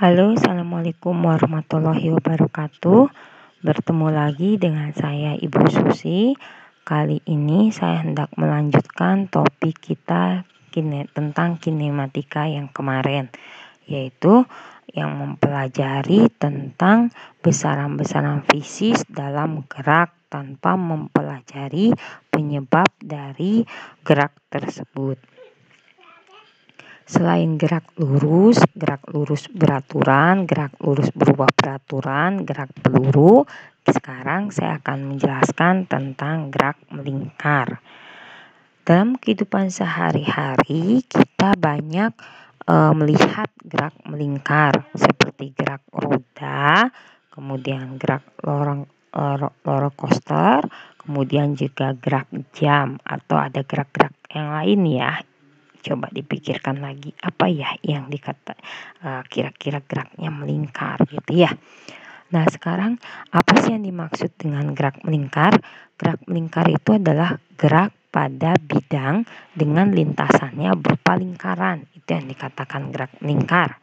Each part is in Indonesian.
Halo, Assalamualaikum warahmatullahi wabarakatuh. Bertemu lagi dengan saya Ibu Susi. Kali ini saya hendak melanjutkan topik kita tentang kinematika yang kemarin, yaitu yang mempelajari tentang besaran-besaran fisis dalam gerak tanpa mempelajari penyebab dari gerak tersebut. Selain gerak lurus beraturan, gerak lurus berubah beraturan, gerak peluru, sekarang saya akan menjelaskan tentang gerak melingkar. Dalam kehidupan sehari-hari kita banyak melihat gerak melingkar seperti gerak roda, kemudian gerak roller coaster, kemudian juga gerak jam atau ada gerak-gerak yang lain ya. Coba dipikirkan lagi apa ya yang kira-kira geraknya melingkar gitu ya. Nah, sekarang apa sih yang dimaksud dengan gerak melingkar? Gerak melingkar itu adalah gerak pada bidang dengan lintasannya berupa lingkaran. Itu yang dikatakan gerak melingkar.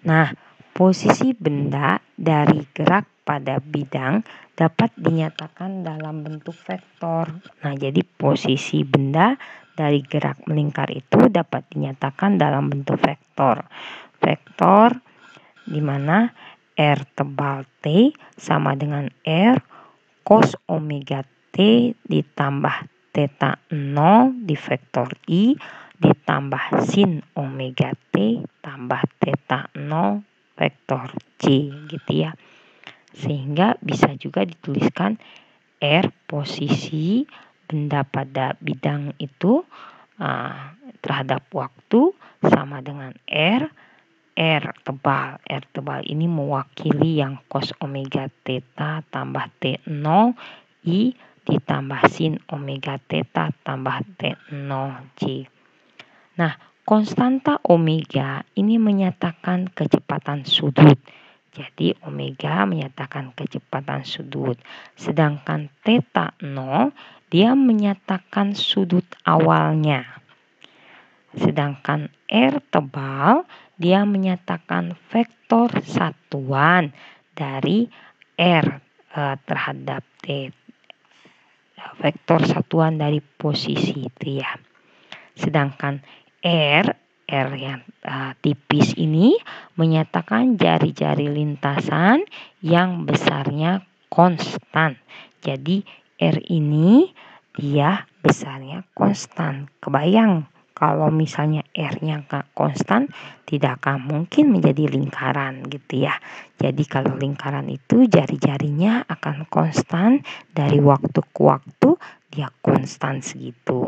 Nah, posisi benda dari gerak pada bidang dapat dinyatakan dalam bentuk vektor. Nah, jadi posisi benda dari gerak melingkar itu dapat dinyatakan dalam bentuk vektor. Vektor di mana R tebal T sama dengan R cos omega T ditambah theta 0 di vektor I ditambah sin omega T tambah theta 0 vektor C gitu ya. Sehingga bisa juga dituliskan R posisi benda pada bidang itu terhadap waktu sama dengan R tebal ini mewakili yang cos omega theta tambah T0 I ditambah sin omega theta tambah T0 J. Nah, konstanta omega ini menyatakan kecepatan sudut. Jadi omega menyatakan kecepatan sudut. Sedangkan theta 0 dia menyatakan sudut awalnya. Sedangkan R tebal dia menyatakan vektor satuan dari R terhadap T. Vektor satuan dari posisi itu ya. Sedangkan R yang tipis ini menyatakan jari-jari lintasan yang besarnya konstan. Jadi R ini dia besarnya konstan. Kebayang kalau misalnya R-nya nggak konstan, tidak akan mungkin menjadi lingkaran gitu ya. Jadi kalau lingkaran itu jari-jarinya akan konstan dari waktu ke waktu, dia konstan segitu.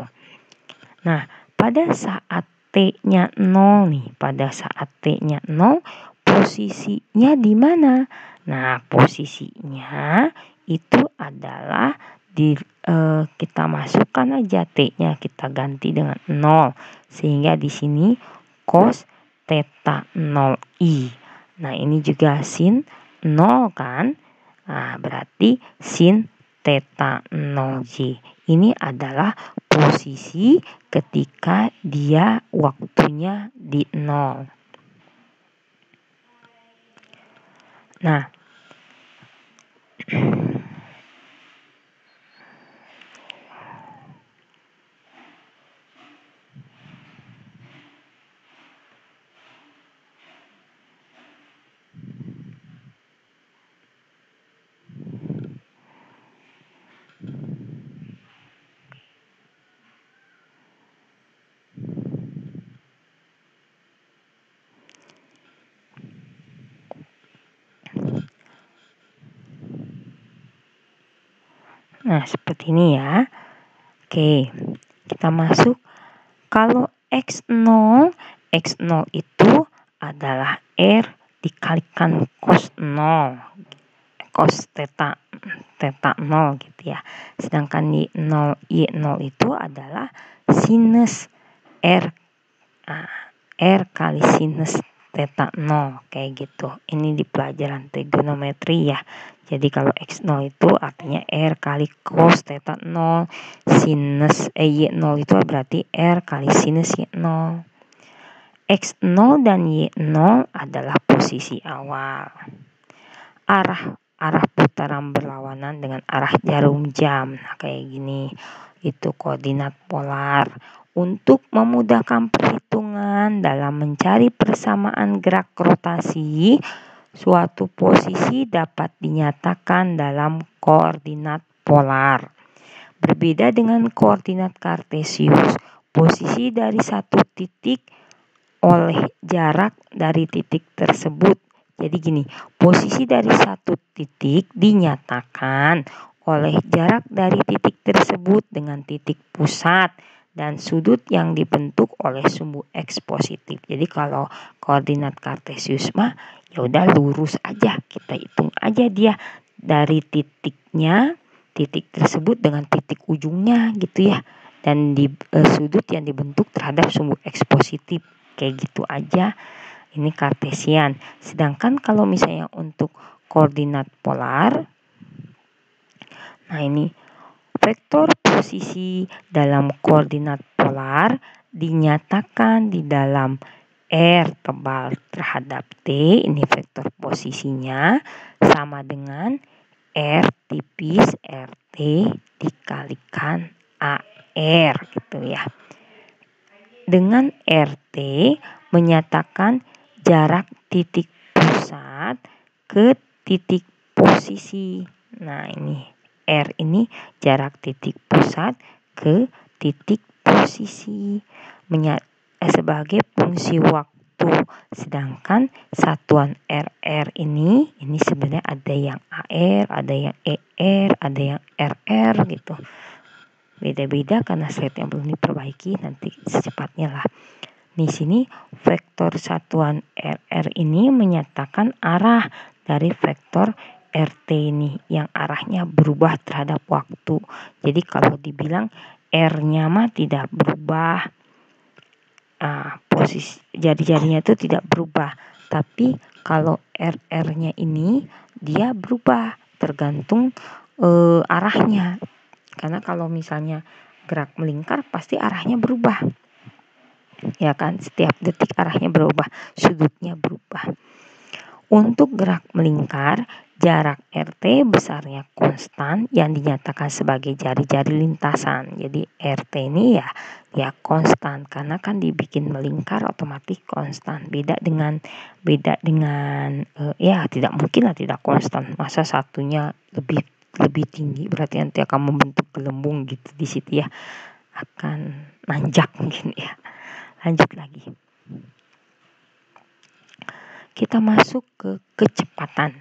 Nah, pada saat T-nya 0 nih, posisinya di mana? Nah, posisinya itu adalah kita masukkan aja T-nya, kita ganti dengan 0. Sehingga di sini cos theta 0 I. Nah, ini juga sin 0 kan? Nah, berarti sin theta 0 J. Ini adalah posisi ketika dia waktunya di 0. Nah, seperti ini ya. Oke, kita masuk. Kalau X0 itu adalah R dikalikan cos 0. Cos theta 0 gitu ya. Sedangkan di 0 I0 itu adalah sinus R kali sinus theta 0 kayak gitu. Ini di pelajaran trigonometri ya. Jadi kalau X0 itu artinya R kali cos theta 0, sinus Y0 itu berarti R kali sinus Y0. X0 dan Y0 adalah posisi awal. Arah putaran berlawanan dengan arah jarum jam. Nah, kayak gini. Itu koordinat polar. Untuk memudahkan perhitungan dalam mencari persamaan gerak rotasi, suatu posisi dapat dinyatakan dalam koordinat polar. Berbeda dengan koordinat kartesius, posisi dari satu titik oleh jarak dari titik tersebut. Jadi gini, posisi dari satu titik dinyatakan oleh jarak dari titik tersebut dengan titik pusat dan sudut yang dibentuk oleh sumbu X positif. Jadi kalau koordinat kartesius mah ya udah lurus aja, kita hitung aja dia dari titik tersebut dengan titik ujungnya gitu ya, dan di sudut yang dibentuk terhadap sumbu X positif. Kayak gitu aja, ini kartesian. Sedangkan kalau misalnya untuk koordinat polar, nah ini vektor posisi dalam koordinat polar dinyatakan di dalam R tebal terhadap T, ini vektor posisinya sama dengan R tipis RT dikalikan AR gitu ya. Dengan RT menyatakan jarak titik pusat ke titik posisi. Nah, ini R ini jarak titik pusat ke titik posisi sebagai fungsi waktu. Sedangkan satuan RR ini sebenarnya ada yang AR, ada yang ER, ada yang RR gitu. Beda-beda karena slide yang belum diperbaiki, nanti secepatnya lah. Di sini vektor satuan RR ini menyatakan arah dari vektor RT ini yang arahnya berubah terhadap waktu. Jadi kalau dibilang R-nya mah tidak berubah, posisi jari-jarinya itu tidak berubah. Tapi kalau RR-nya ini dia berubah tergantung arahnya. Karena kalau misalnya gerak melingkar pasti arahnya berubah. Ya kan, setiap detik arahnya berubah, sudutnya berubah. Untuk gerak melingkar, jarak RT besarnya konstan yang dinyatakan sebagai jari-jari lintasan. Jadi RT ini ya konstan karena kan dibikin melingkar otomatis konstan. Beda dengan ya tidak mungkin lah tidak konstan. Masa satunya lebih tinggi berarti nanti akan membentuk gelembung gitu di situ ya, akan nanjak mungkin ya. Lanjut lagi, kita masuk ke kecepatan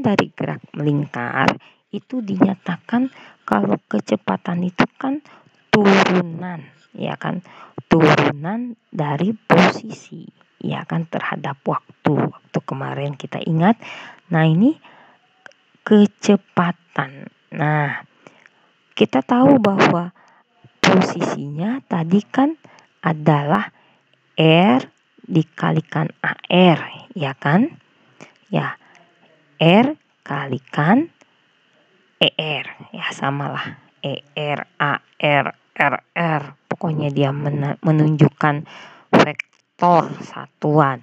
dari gerak melingkar itu dinyatakan kalau kecepatan itu kan turunan, ya kan, turunan dari posisi, ya kan, terhadap waktu kemarin kita ingat. Nah, ini kecepatan. Nah, kita tahu bahwa posisinya tadi kan adalah R dikalikan AR, ya kan? Ya, R kalikan ER, ya samalah. ER, AR, RR. Pokoknya dia menunjukkan vektor satuan.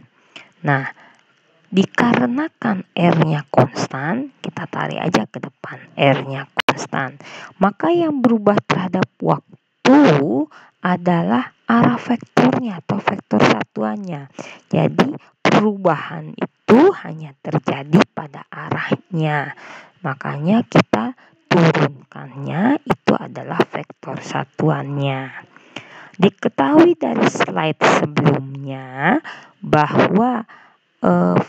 Nah, dikarenakan R-nya konstan, kita tarik aja ke depan, R-nya konstan. Maka yang berubah terhadap waktu adalah arah vektornya atau vektor satuannya. Jadi perubahan itu hanya terjadi pada arahnya. Makanya kita turunkannya itu adalah vektor satuannya. Diketahui dari slide sebelumnya bahwa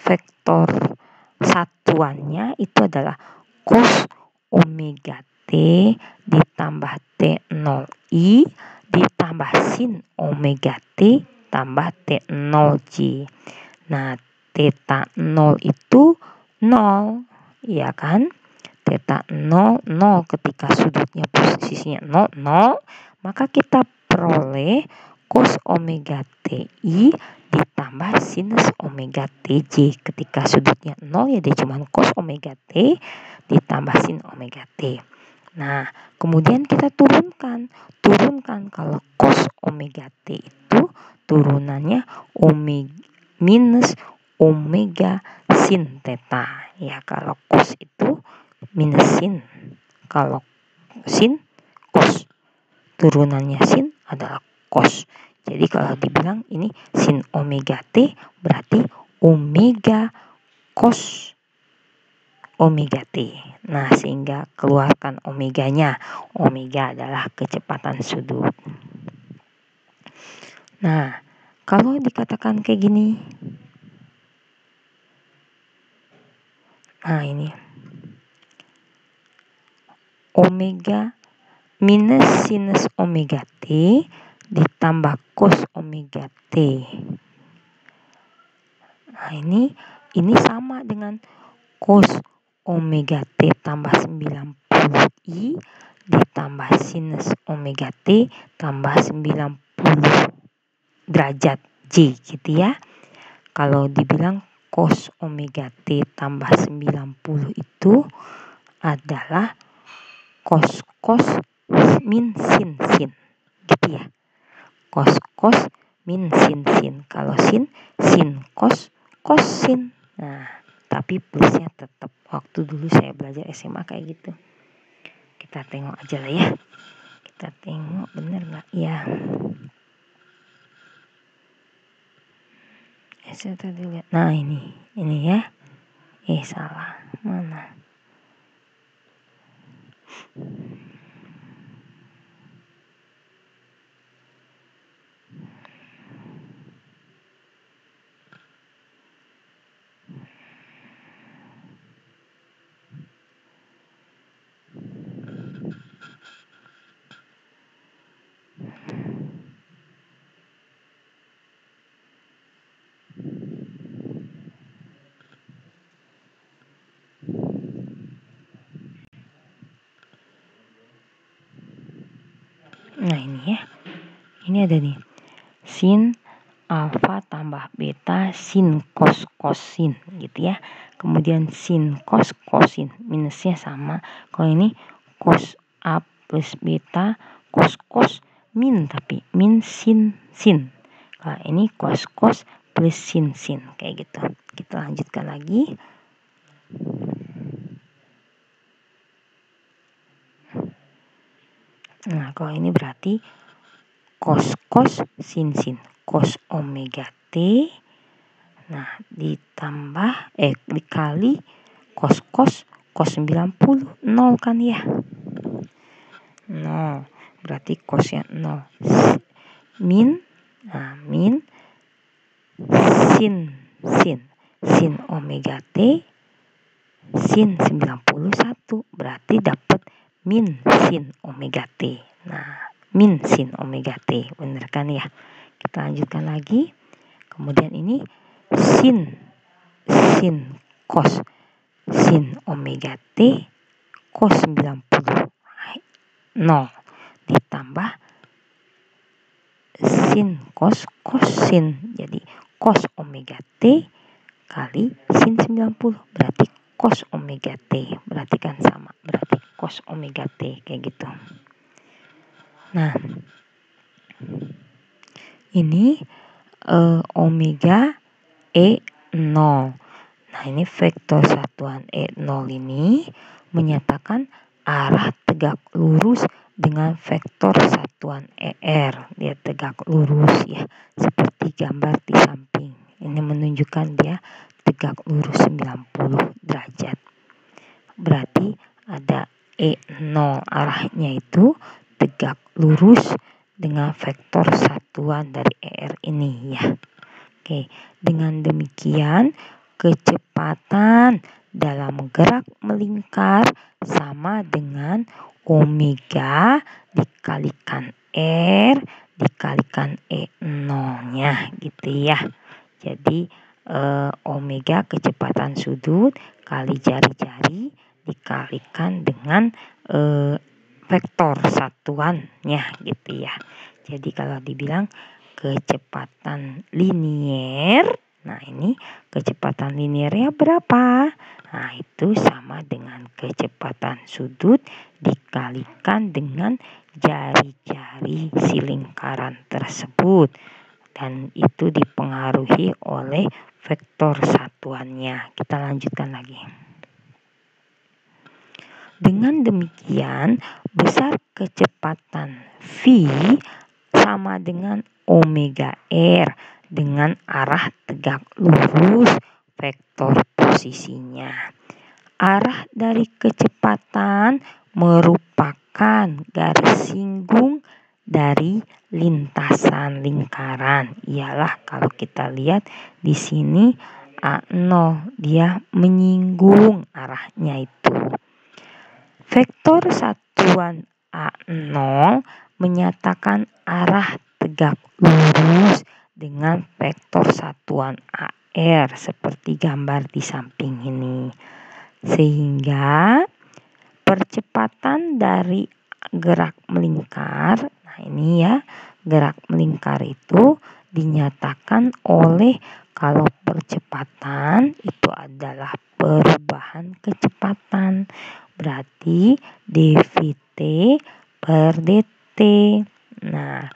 vektor satuannya itu adalah cos omega T ditambah T0I ditambah sin omega T tambah T0J. Nah, theta 0 itu 0, ya kan? Theta 0, 0 ketika sudutnya posisinya 0, 0, maka kita peroleh cos omega TI ditambah sinus omega TJ. Ketika sudutnya 0 ya dia cuma cos omega T ditambah sin omega T. Nah, kemudian kita turunkan kalau cos omega T itu turunannya minus omega sin theta. Ya, kalau cos itu minus sin, kalau sin cos. Turunannya sin adalah cos. Jadi kalau dibilang ini sin omega T berarti omega cos omega T. Nah, sehingga keluarkan omeganya. Omega adalah kecepatan sudut. Nah, kalau dikatakan kayak gini. Nah, ini. Omega minus sinus omega T ditambah cos omega T. Nah, ini sama dengan cos omega T tambah 90i ditambah sinus omega T tambah 90 derajat J gitu ya. Kalau dibilang cos omega T tambah 90 itu adalah cos min sin gitu ya. Cos min sin. Kalau sin cos sin. Nah, tapi plusnya tetap. Waktu dulu saya belajar SMA kayak gitu. Kita tengok aja lah ya. Kita tengok bener nggak ya. Saya tadi lihat. Nah, ini ya. Salah. Mana? Nah, ini ya. Ini ada nih. Sin alfa tambah beta sin cos sin gitu ya. Kemudian sin cos sin, minusnya sama. Kalau ini cos A plus beta cos min, tapi min sin. Kalau ini cos plus sin kayak gitu. Kita lanjutkan lagi. Nah, kalau ini berarti cos sin cos omega T. Nah, ditambah dikali cos 90, 0 kan ya. 0. Berarti cosnya 0. Min sin omega T sin 91. Berarti dapat min sin omega T. Nah, min sin omega T. Bener kan ya? Kita lanjutkan lagi. Kemudian ini sin cos sin omega T cos 90. 0 ditambah sin cos sin. Jadi cos omega T kali sin 90 berarti cos omega T. Berarti kan sama. Berarti cos omega T kayak gitu. Nah, ini omega E0. Nah, ini vektor satuan E0 ini menyatakan arah tegak lurus dengan vektor satuan ER. Dia tegak lurus ya, seperti gambar di samping. Ini menunjukkan dia tegak lurus 90 derajat. Berarti ada E0 arahnya itu tegak lurus dengan vektor satuan dari ER ini ya. Oke, dengan demikian kecepatan dalam gerak melingkar sama dengan omega dikalikan R dikalikan E0-nya gitu ya. Jadi omega kecepatan sudut kali jari-jari dikalikan dengan vektor satuannya gitu ya. Jadi kalau dibilang kecepatan linier, nah ini kecepatan liniernya berapa? Nah, itu sama dengan kecepatan sudut dikalikan dengan jari-jari si lingkaran tersebut. dan itu dipengaruhi oleh vektor satuannya. Kita lanjutkan lagi. Dengan demikian, besar kecepatan V sama dengan omega R dengan arah tegak lurus vektor posisinya. Arah dari kecepatan merupakan garis singgung dari lintasan lingkaran. Ialah kalau kita lihat di sini A0, dia menyinggung arahnya itu. Vektor satuan A0 menyatakan arah tegak lurus dengan vektor satuan AR seperti gambar di samping ini. Sehingga percepatan dari gerak melingkar, nah ini ya, gerak melingkar itu dinyatakan oleh kalau percepatan itu adalah perubahan kecepatan. Berarti dvt per dt. Nah,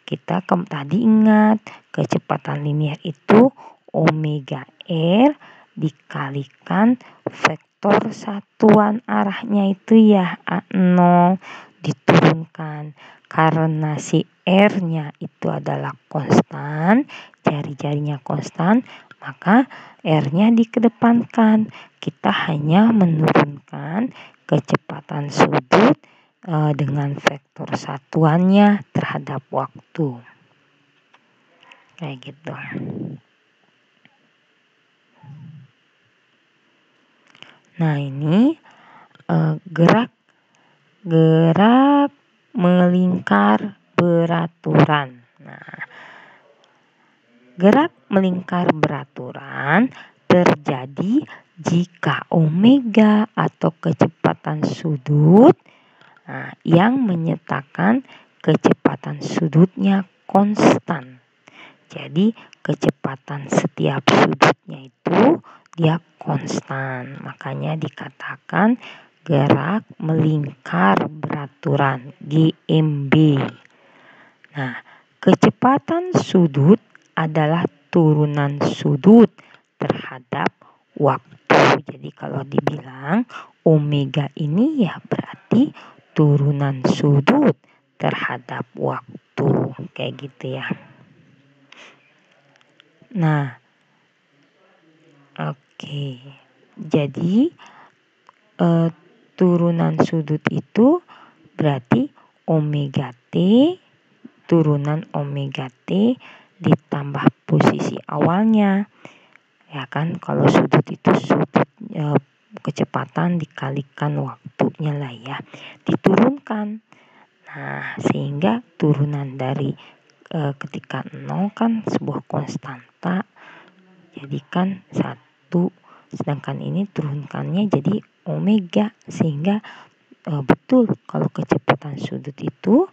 kita tadi ingat kecepatan linier itu omega R dikalikan vektor satuan arahnya itu ya A0 diturunkan. Karena si R-nya itu adalah konstan, jari-jarinya konstan, maka R-nya dikedepankan. Kita hanya menurunkan kecepatan sudut dengan vektor satuannya terhadap waktu. Kayak gitu. Nah, ini gerak melingkar beraturan. Nah, gerak melingkar beraturan terjadi jika omega atau kecepatan sudut yang menyatakan kecepatan sudutnya konstan. Jadi kecepatan setiap sudutnya itu dia konstan. Makanya dikatakan gerak melingkar beraturan GMB. Nah, kecepatan sudut adalah turunan sudut terhadap waktu. Jadi kalau dibilang omega ini ya berarti turunan sudut terhadap waktu. Kayak gitu ya. Nah, oke. Jadi turunan sudut itu berarti omega T, turunan omega T ditambah posisi awalnya. Ya kan, kalau sudut itu sudut kecepatan dikalikan waktunya lah ya, diturunkan. Nah, sehingga turunan dari ketika 0 kan sebuah konstanta, jadi kan 1, sedangkan ini turunkannya jadi omega, sehingga betul kalau kecepatan sudut itu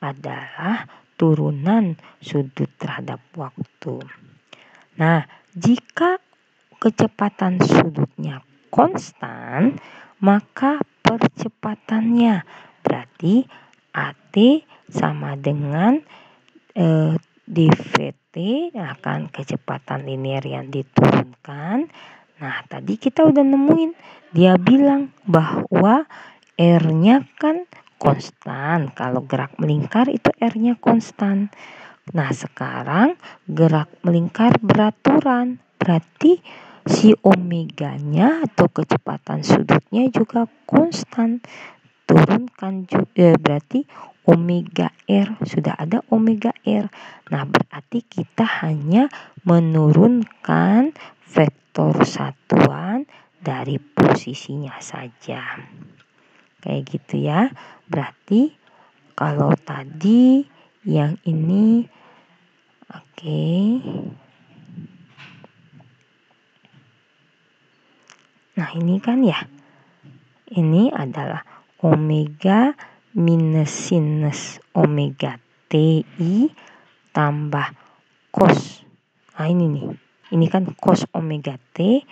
adalah turunan sudut terhadap waktu. Nah, jika kecepatan sudutnya konstan, maka percepatannya berarti AT sama dengan dvt akan kecepatan linear yang diturunkan. Nah, tadi kita udah nemuin, dia bilang bahwa R-nya kan konstan. Kalau gerak melingkar itu R-nya konstan. Nah, sekarang gerak melingkar beraturan. Berarti si omeganya atau kecepatan sudutnya juga konstan. Turunkan juga berarti omega R, sudah ada omega R. Nah, berarti kita hanya menurunkan vektor satuan dari posisinya saja. Kayak gitu ya. Berarti kalau tadi yang ini oke. Nah, ini kan ya. Ini adalah omega minus sinus omega TI tambah cos. Nah, ini nih. Ini kan cos omega T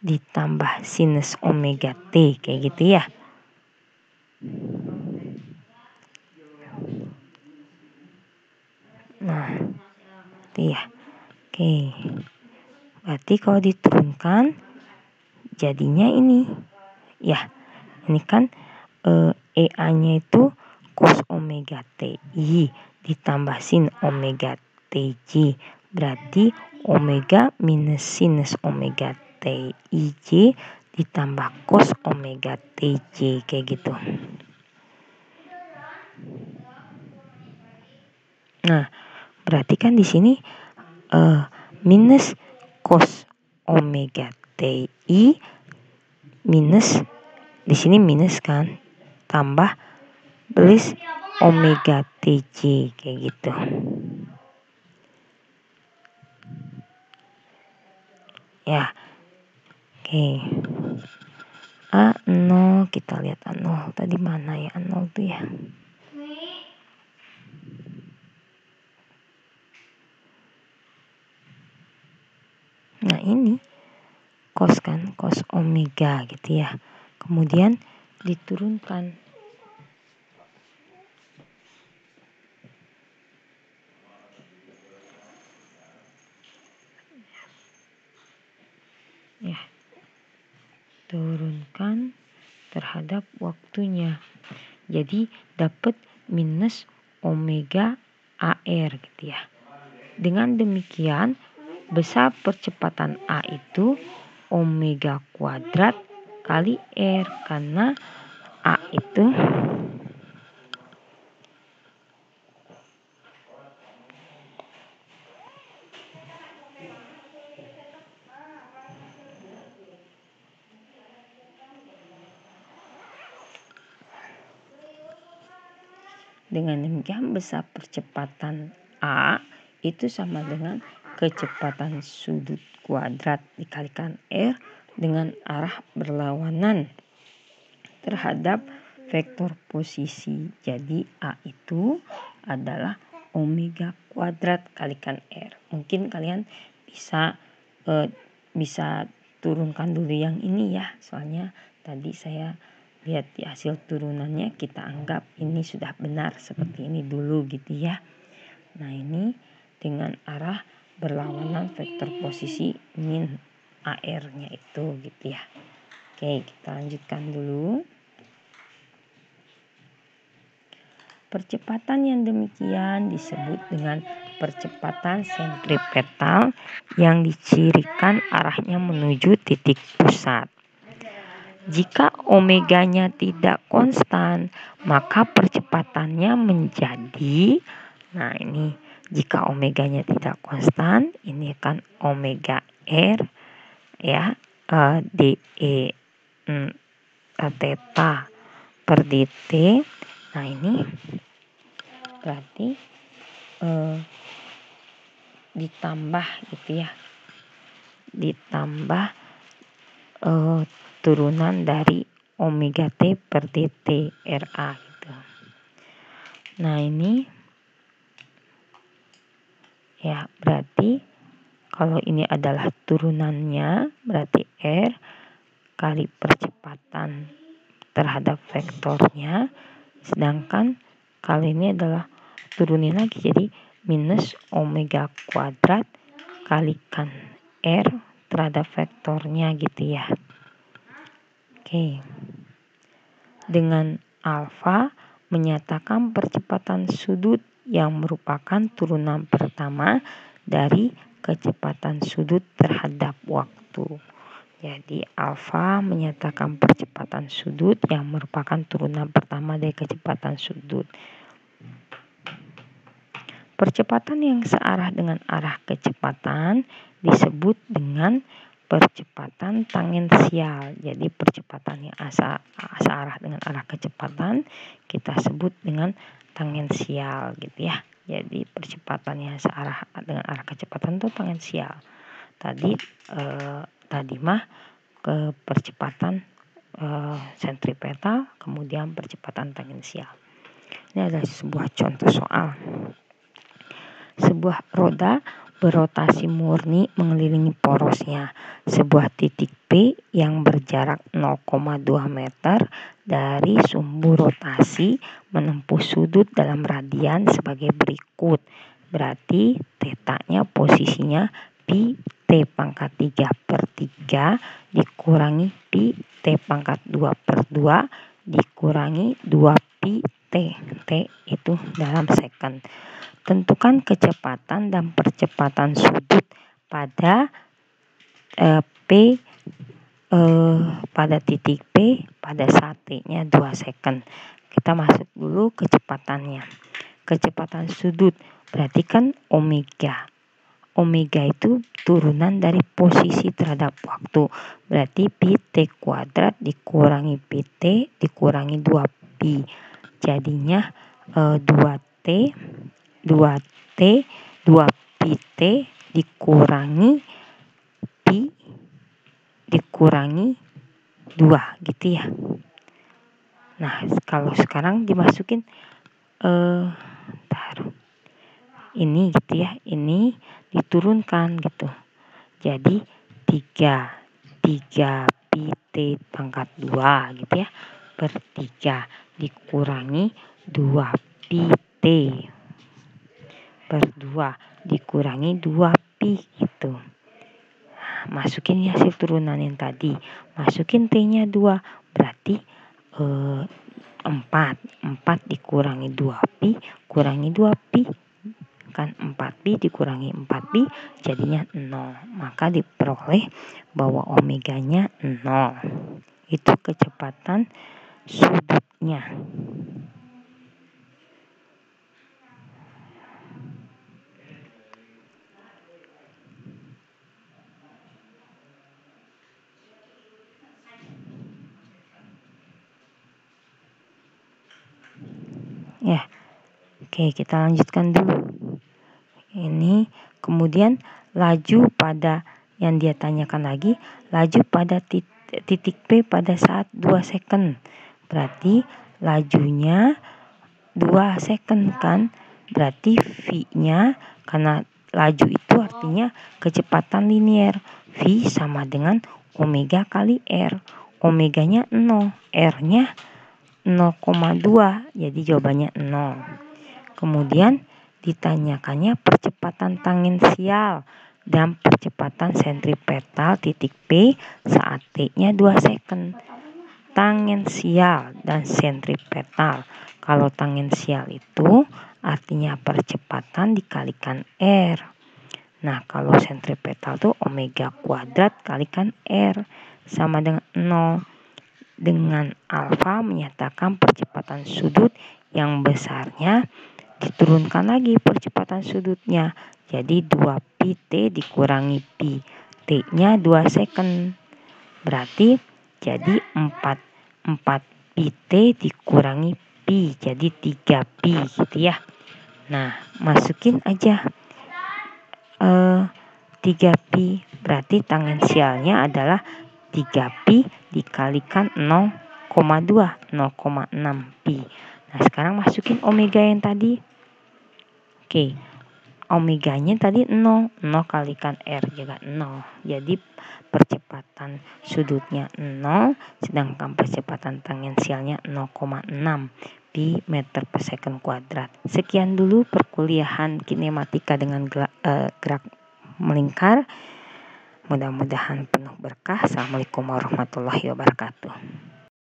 ditambah sinus omega T. Kayak gitu ya. Nah, gitu ya. Oke. Berarti kalau diturunkan jadinya ini. Ya, ini kan EA-nya itu cos omega TI ditambah sin omega TJ. Berarti omega minus sinus omega TIJ ditambah cos omega TJ kayak gitu. Nah, berarti kan di sini minus cos omega TI minus di sini minus kan tambah plus omega TJ kayak gitu. Ya. Oke. A0 kita lihat A0 tadi mana ya A0 tuh ya. Nah ini cos kan, cos omega gitu ya. Kemudian diturunkan. Ya. Turunkan terhadap waktunya. Jadi dapat minus omega AR gitu ya. Dengan demikian besar percepatan A itu omega kuadrat kali R karena A itu dengan demikian besar percepatan A itu sama dengan kecepatan sudut kuadrat dikalikan R dengan arah berlawanan terhadap vektor posisi. Jadi A itu adalah omega kuadrat kalikan R. Mungkin kalian bisa turunkan dulu yang ini ya. Soalnya tadi saya lihat di hasil turunannya, kita anggap ini sudah benar seperti ini dulu gitu ya. Nah ini dengan arah berlawanan vektor posisi min AR-nya itu gitu ya. Oke, kita lanjutkan dulu. Percepatan yang demikian disebut dengan percepatan sentripetal yang dicirikan arahnya menuju titik pusat. Jika omeganya tidak konstan, maka percepatannya menjadi, nah ini jika omeganya tidak konstan, ini kan omega R ya, DE theta per dt. Nah ini berarti ditambah gitu ya, ditambah turunan dari omega T per dt RA gitu. Nah ini ya berarti kalau ini adalah turunannya berarti R kali percepatan terhadap vektornya, sedangkan kali ini adalah turunin lagi jadi minus omega kuadrat kalikan R terhadap vektornya gitu ya. Oke. Dengan alfa menyatakan percepatan sudut yang merupakan turunan pertama dari kecepatan sudut terhadap waktu. Jadi alfa menyatakan percepatan sudut yang merupakan turunan pertama dari kecepatan sudut. Percepatan yang searah dengan arah kecepatan disebut dengan percepatan tangensial. Jadi percepatan yang searah dengan arah kecepatan kita sebut dengan tangensial gitu ya. Jadi percepatan yang searah dengan arah kecepatan itu tangensial. Tadi mah ke percepatan sentripetal, kemudian percepatan tangensial. Ini adalah sebuah contoh soal. Sebuah roda berotasi murni mengelilingi porosnya. Sebuah titik P yang berjarak 0,2 meter dari sumbu rotasi menempuh sudut dalam radian sebagai berikut. Berarti tetanya posisinya pi T pangkat 3/3 dikurangi pi T pangkat 2/2 dikurangi 2 pi T. T itu dalam second. Tentukan kecepatan dan percepatan sudut pada P pada titik P pada saat T-nya 2 second. Kita masuk dulu kecepatannya. Kecepatan sudut berarti kan omega. Omega itu turunan dari posisi terhadap waktu. Berarti pi T kuadrat dikurangi pi T dikurangi 2 pi. Jadinya 2 pi T dikurangi pi dikurangi 2 gitu ya. Nah, kalau sekarang dimasukin ini gitu ya, ini diturunkan gitu. Jadi 3 pi T pangkat 2 gitu ya, per 3 dikurangi 2 pi T per 2 dikurangi 2 pi gitu. Masukin hasil turunan yang tadi, masukin T-nya 2, berarti 4 dikurangi 2 pi kurangi 2 pi kan 4 pi dikurangi 4 pi jadinya 0, maka diperoleh bahwa omeganya 0. Itu kecepatan sudutnya. Ya, oke, kita lanjutkan dulu. Ini kemudian laju pada yang dia tanyakan lagi, laju pada titik P pada saat 2 second. Berarti lajunya 2 second kan? Berarti V-nya karena laju itu artinya kecepatan linier. V sama dengan omega kali R. Omeganya 0, R-nya 0,2, jadi jawabannya 0. Kemudian ditanyakannya percepatan tangensial dan percepatan sentripetal titik P saat T-nya 2 second. Tangensial dan sentripetal. Kalau tangensial itu artinya percepatan dikalikan R. Nah, kalau sentripetal itu omega kuadrat kalikan R sama dengan 0. Dengan alfa menyatakan percepatan sudut yang besarnya diturunkan lagi percepatan sudutnya. Jadi 2 pi T dikurangi pi. T-nya 2 second. Berarti jadi 4 pi T dikurangi pi. Jadi 3 pi gitu ya. Nah, masukin aja 3 pi. Berarti tangensialnya adalah 3 pi dikalikan 0,2, 0,6 pi. Nah, sekarang masukin omega yang tadi. Oke, omeganya tadi 0 kalikan R juga 0. Jadi percepatan sudutnya 0, sedangkan percepatan tangensialnya 0,6 pi meter per second kuadrat. Sekian dulu perkuliahan kinematika dengan gerak melingkar. Mudah-mudahan penuh berkah. Assalamualaikum warahmatullahi wabarakatuh.